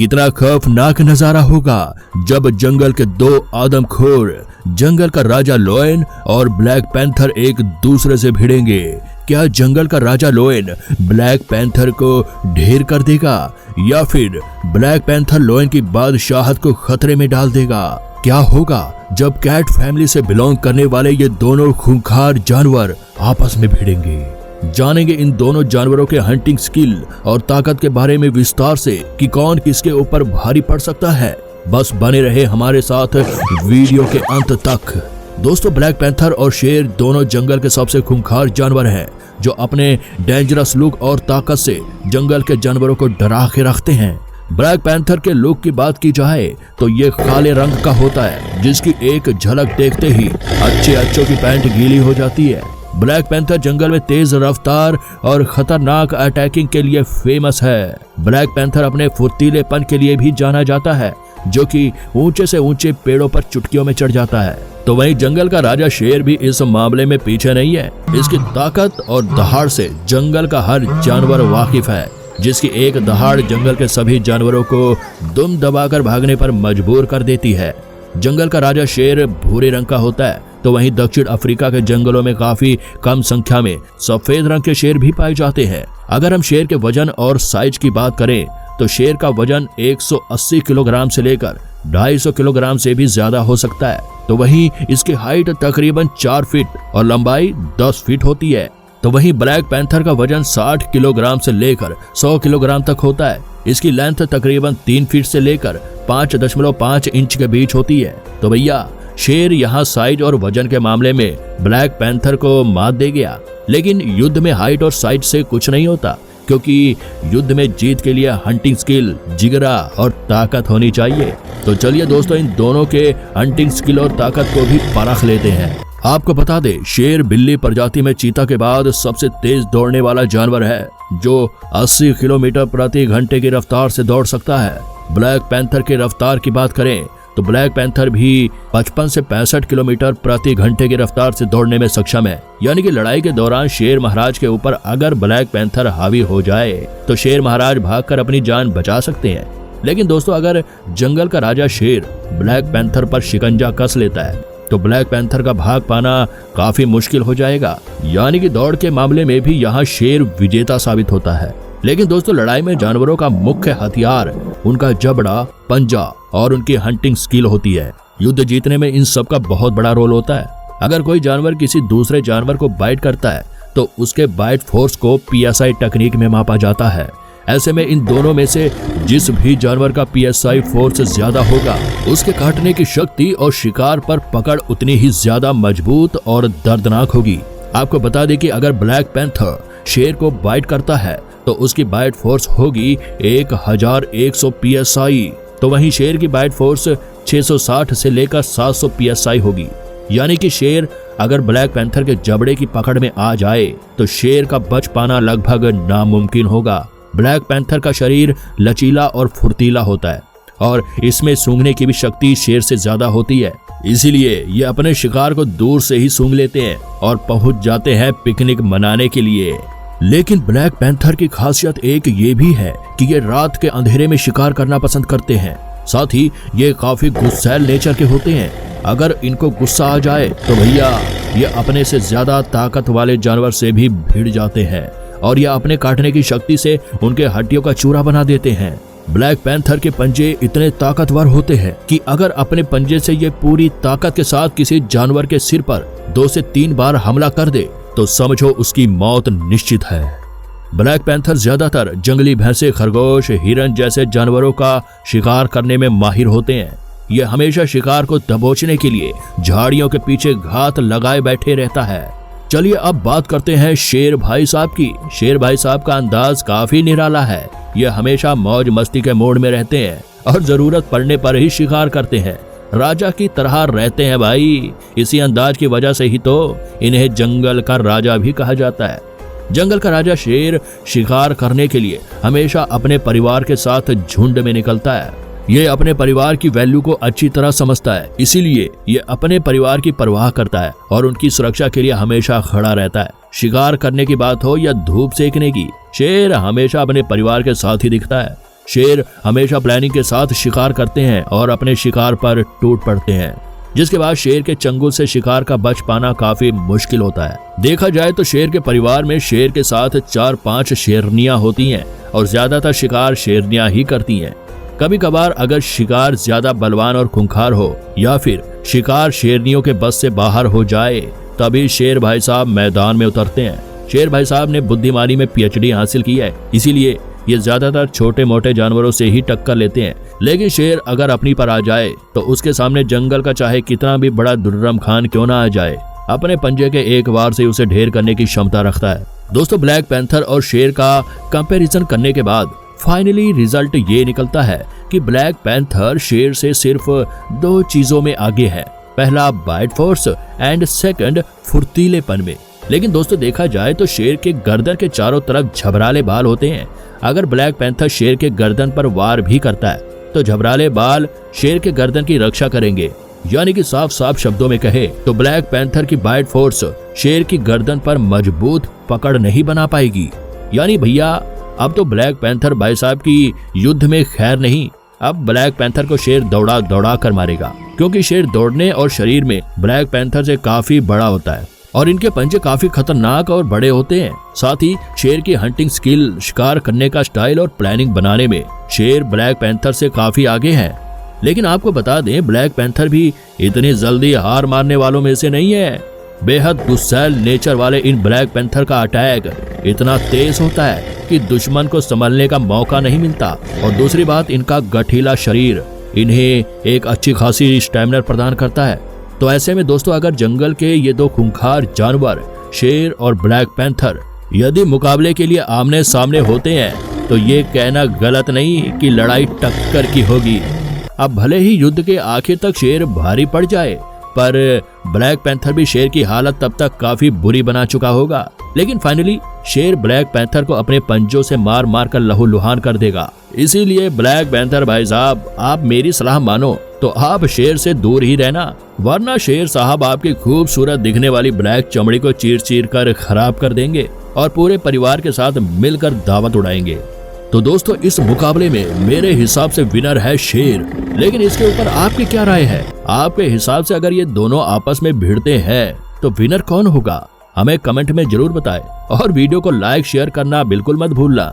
कितना खौफनाक नजारा होगा जब जंगल के दो आदमखोर, जंगल का राजा लायन और ब्लैक पैंथर एक दूसरे से भिड़ेंगे। क्या जंगल का राजा लायन ब्लैक पैंथर को ढेर कर देगा या फिर ब्लैक पैंथर लायन की बादशाहत को खतरे में डाल देगा? क्या होगा जब कैट फैमिली से बिलोंग करने वाले ये दोनों खूंखार जानवर आपस में भिड़ेंगे? जानेंगे इन दोनों जानवरों के हंटिंग स्किल और ताकत के बारे में विस्तार से कि कौन किसके ऊपर भारी पड़ सकता है। बस बने रहे हमारे साथ वीडियो के अंत तक। दोस्तों, ब्लैक पैंथर और शेर दोनों जंगल के सबसे खूंखार जानवर हैं जो अपने डेंजरस लुक और ताकत से जंगल के जानवरों को डरा के रखते हैं। ब्लैक पैंथर के लुक की बात की जाए तो ये काले रंग का होता है जिसकी एक झलक देखते ही अच्छों की पैंट गीली हो जाती है। ब्लैक पैंथर जंगल में तेज रफ्तार और खतरनाक अटैकिंग के लिए फेमस है। ब्लैक पैंथर अपने फुर्तीलेपन के लिए भी जाना जाता है जो कि ऊंचे से ऊंचे पेड़ों पर चुटकियों में चढ़ जाता है। तो वहीं जंगल का राजा शेर भी इस मामले में पीछे नहीं है। इसकी ताकत और दहाड़ से जंगल का हर जानवर वाकिफ है, जिसकी एक दहाड़ जंगल के सभी जानवरों को दुम दबाकर भागने पर मजबूर कर देती है। जंगल का राजा शेर भूरे रंग का होता है, तो वहीं दक्षिण अफ्रीका के जंगलों में काफी कम संख्या में सफेद रंग के शेर भी पाए जाते हैं। अगर हम शेर के वजन और साइज की बात करें तो शेर का वजन 180 किलोग्राम से लेकर 250 किलोग्राम से भी ज्यादा हो सकता है। तो वहीं इसकी हाइट तकरीबन 4 फीट और लंबाई 10 फीट होती है। तो वहीं ब्लैक पैंथर का वजन 60 किलोग्राम से लेकर 100 किलोग्राम तक होता है। इसकी लेंथ तकरीबन 3 फीट से लेकर 5.5 इंच के बीच होती है। तो भैया, शेर यहाँ साइज और वजन के मामले में ब्लैक पैंथर को मात दे गया, लेकिन युद्ध में हाइट और साइज से कुछ नहीं होता, क्योंकि युद्ध में जीत के लिए हंटिंग स्किल, जिगरा और ताकत होनी चाहिए। तो चलिए दोस्तों, इन दोनों के हंटिंग स्किल और ताकत को भी परख लेते हैं। आपको बता दे, शेर बिल्ली प्रजाति में चीता के बाद सबसे तेज दौड़ने वाला जानवर है जो 80 किलोमीटर प्रति घंटे की रफ्तार से दौड़ सकता है। ब्लैक पैंथर की रफ्तार की बात करें तो ब्लैक पैंथर भी 55 से 65 किलोमीटर प्रति घंटे की रफ्तार से दौड़ने में सक्षम है। यानी कि लड़ाई के दौरान शेर महाराज के ऊपर अगर ब्लैक पैंथर हावी हो जाए तो शेर महाराज भागकर अपनी जान बचा सकते हैं। लेकिन दोस्तों, अगर जंगल का राजा शेर ब्लैक पैंथर पर शिकंजा कस लेता है तो ब्लैक पैंथर का भाग पाना काफी मुश्किल हो जाएगा। यानी कि दौड़ के मामले में भी यहाँ शेर विजेता साबित होता है। लेकिन दोस्तों, लड़ाई में जानवरों का मुख्य हथियार उनका जबड़ा, पंजा और उनकी हंटिंग स्किल होती है। युद्ध जीतने में इन सब का बहुत बड़ा रोल होता है। अगर कोई जानवर किसी दूसरे जानवर को बाइट करता है तो उसके बाइट फोर्स को PSI तकनीक में मापा जाता है। ऐसे में इन दोनों में से जिस भी जानवर का PSI फोर्स ज्यादा होगा, उसके काटने की शक्ति और शिकार पर पकड़ उतनी ही ज्यादा मजबूत और दर्दनाक होगी। आपको बता दें कि अगर ब्लैक पैंथर शेर को बाइट करता है तो उसकी बाइट फोर्स होगी 1100 PSI। तो वहीं शेर की बाइट फोर्स 660 से लेकर 700 PSI होगी। यानी कि शेर अगर ब्लैक पैंथर के जबड़े की पकड़ में आ जाए तो शेर का बच पाना लगभग नामुमकिन होगा। ब्लैक पैंथर का शरीर लचीला और फुर्तीला होता है और इसमें सूंघने की भी शक्ति शेर से ज्यादा होती है। इसीलिए ये अपने शिकार को दूर से ही सूंघ लेते हैं और पहुंच जाते हैं पिकनिक मनाने के लिए। लेकिन ब्लैक पैंथर की खासियत एक ये भी है कि ये रात के अंधेरे में शिकार करना पसंद करते हैं। साथ ही ये काफी गुस्सैल नेचर के होते हैं। अगर इनको गुस्सा आ जाए तो भैया ये अपने से ज्यादा ताकत वाले जानवर से भी भिड़ जाते हैं और ये अपने काटने की शक्ति से उनके हड्डियों का चूरा बना देते हैं। ब्लैक पैंथर के पंजे इतने ताकतवर होते हैं कि अगर अपने पंजे से ये पूरी ताकत के साथ किसी जानवर के सिर पर 2 से 3 बार हमला कर दे तो समझो उसकी मौत निश्चित है। ब्लैक पैंथर ज्यादातर जंगली भैंसे, खरगोश, हिरन जैसे जानवरों का शिकार करने में माहिर होते हैं। ये हमेशा शिकार को दबोचने के लिए झाड़ियों के पीछे घात लगाए बैठे रहता है। चलिए अब बात करते हैं शेर भाई साहब की। शेर भाई साहब का अंदाज काफी निराला है। ये हमेशा मौज मस्ती के मोड में रहते हैं और जरूरत पड़ने पर ही शिकार करते हैं। राजा की तरह रहते हैं भाई। इसी अंदाज की वजह से ही तो इन्हें जंगल का राजा भी कहा जाता है। जंगल का राजा शेर शिकार करने के लिए हमेशा अपने परिवार के साथ झुंड में निकलता है। ये अपने परिवार की वैल्यू को अच्छी तरह समझता है, इसीलिए ये अपने परिवार की परवाह करता है और उनकी सुरक्षा के लिए हमेशा खड़ा रहता है। शिकार करने की बात हो या धूप सेकने की, शेर हमेशा अपने परिवार के साथ ही दिखता है। शेर हमेशा प्लानिंग के साथ शिकार करते हैं और अपने शिकार पर टूट पड़ते हैं, जिसके बाद शेर के चंगुल से शिकार का बच पाना काफी मुश्किल होता है। देखा जाए तो शेर के परिवार में शेर के साथ 4-5 शेरनियां होती हैं और ज्यादातर शिकार शेरनियां ही करती हैं। कभी कभार अगर शिकार ज्यादा बलवान और खूंखार हो या फिर शिकार शेरनियों के बस से बाहर हो जाए, तभी शेर भाई साहब मैदान में उतरते हैं। शेर भाई साहब ने बुद्धिमानी में PhD हासिल की है, इसीलिए ये ज्यादातर छोटे मोटे जानवरों से ही टक्कर लेते हैं। लेकिन शेर अगर अपनी पर आ जाए तो उसके सामने जंगल का चाहे कितना भी बड़ा दुर्रम खान क्यों ना आ जाए, अपने पंजे के एक वार से उसे ढेर करने की क्षमता रखता है। दोस्तों, ब्लैक पैंथर और शेर का कंपैरिजन करने के बाद फाइनली रिजल्ट ये निकलता है कि ब्लैक पैंथर शेर से सिर्फ 2 चीजों में आगे है, पहला बाइट फोर्स एंड सेकंड फुर्तीलेपन में। लेकिन दोस्तों, देखा जाए तो शेर के गर्दन के चारों तरफ झबराले बाल होते हैं। अगर ब्लैक पैंथर शेर के गर्दन पर वार भी करता है तो झबराले बाल शेर के गर्दन की रक्षा करेंगे। यानी कि साफ साफ शब्दों में कहे तो ब्लैक पैंथर की बाइट फोर्स शेर की गर्दन पर मजबूत पकड़ नहीं बना पाएगी। यानी भैया, अब तो ब्लैक पैंथर भाई साहब की युद्ध में खैर नहीं। अब ब्लैक पैंथर को शेर दौड़ा दौड़ा कर मारेगा, क्योंकि शेर दौड़ने और शरीर में ब्लैक पैंथर से काफी बड़ा होता है और इनके पंजे काफी खतरनाक और बड़े होते हैं। साथ ही शेर की हंटिंग स्किल, शिकार करने का स्टाइल और प्लानिंग बनाने में शेर ब्लैक पैंथर से काफी आगे है। लेकिन आपको बता दें, ब्लैक पैंथर भी इतनी जल्दी हार मारने वालों में से नहीं है। बेहद गुस्सैल नेचर वाले इन ब्लैक पैंथर का अटैक इतना तेज होता है कि दुश्मन को संभलने का मौका नहीं मिलता। और दूसरी बात, इनका गठीला शरीर इन्हें एक अच्छी खासी स्टैमिना प्रदान करता है। तो ऐसे में दोस्तों, अगर जंगल के ये 2 खूंखार जानवर शेर और ब्लैक पैंथर यदि मुकाबले के लिए आमने सामने होते हैं तो ये कहना गलत नहीं कि लड़ाई टक्कर की होगी। अब भले ही युद्ध के आखिर तक शेर भारी पड़ जाए, पर ब्लैक पैंथर भी शेर की हालत तब तक काफी बुरी बना चुका होगा। लेकिन फाइनली शेर ब्लैक पैंथर को अपने पंजों से मार मार कर लहूलुहान कर देगा। इसीलिए ब्लैक पैंथर भाई साहब, आप मेरी सलाह मानो तो आप शेर से दूर ही रहना, वरना शेर साहब आपकी खूबसूरत दिखने वाली ब्लैक चमड़ी को चीर चीर कर खराब कर देंगे और पूरे परिवार के साथ मिलकर दावत उड़ाएंगे। तो दोस्तों, इस मुकाबले में मेरे हिसाब से विनर है शेर। लेकिन इसके ऊपर आपकी क्या राय है? आपके हिसाब से अगर ये दोनों आपस में भिड़ते हैं तो विनर कौन होगा? हमें कमेंट में जरूर बताएं और वीडियो को लाइक शेयर करना बिल्कुल मत भूलना।